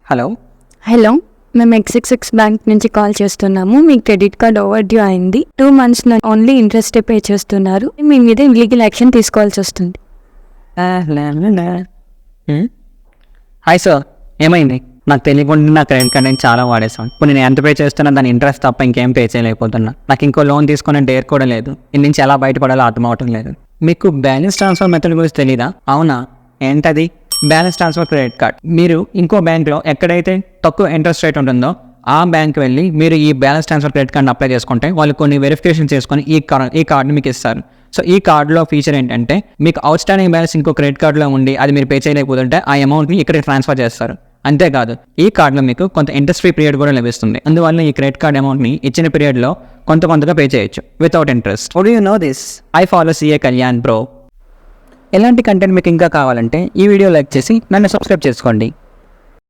Hello. Hello, మేము ఎక్సిక్స్ bank నుంచి call చేస్తున్నాము. మీ క్రెడిట్ కార్డ్ ఓవర్ డ్యూ అయింది. 2 months ఓన్లీ ఇంట్రెస్టే పే చేస్తున్నారు. మీ మీద లీగల్ యాక్షన్ తీసుకోవాల్సి వస్తుంది. హాయ్ సార్, ఏమైంది? నాకు తెలియకుండా నా క్రెడిట్ కార్డ్ నేను చాలా వాడేసాను. ఇప్పుడు నేను ఎంత పే చేస్తున్నా దాని ఇంట్రెస్ట్ తప్ప ఇంకేం పే చేయలేకపోతున్నా. నాకు ఇంకో లోన్ తీసుకునే డేర్ కూడా లేదు. ఇంటి నుంచి ఎలా బయటపడాలో అర్థం అవటం లేదు. మీకు బ్యాలెన్స్ ట్రాన్స్ఫర్ మెథడ్ గురించి తెలీదా? అవునా, ఏంటది? Balance transfer credit card. మీరు ఇంకో బ్యాంక్లో ఎక్కడైతే తక్కువ ఇంట్రెస్ట్ రేట్ ఉంటుందో ఆ బ్యాంక్ వెళ్ళి మీరు ఈ బ్యాలెన్స్ ట్రాన్స్ఫర్ క్రెడిట్ కార్డ్ని అప్లై చేసుకుంటే వాళ్ళు కొన్ని వెరిఫికేషన్ చేసుకొని ఈ కార్డుని మీకు ఇస్తారు. సో ఈ కార్డులో ఫీచర్ ఏంటంటే మీకు అవుట్ స్టాండింగ్ బ్యాలెన్స్ ఇంకో క్రెడిట్ కార్డులో ఉండి అది మీరు పే చేయలేకపోతుంటే ఆ అమౌంట్ని ఇక్కడికి ట్రాన్స్ఫర్ చేస్తారు. అంతేకాదు, ఈ కార్డులో మీకు కొంత ఇంట్రెస్ట్ ఫ్రీ పీరియడ్ కూడా లభిస్తుంది. అందువల్ల ఈ క్రెడిట్ కార్డ్ అమౌంట్ని ఇచ్చిన పీరియడ్లో కొంతగా పే చేయొచ్చు without interest. How do you know this? I follow CA Kalyan bro. ఎలాంటి కంటెంట్ మీకు ఇంకా కావాలంటే ఈ వీడియో లైక్ చేసి నన్ను సబ్స్క్రైబ్ చేసుకోండి.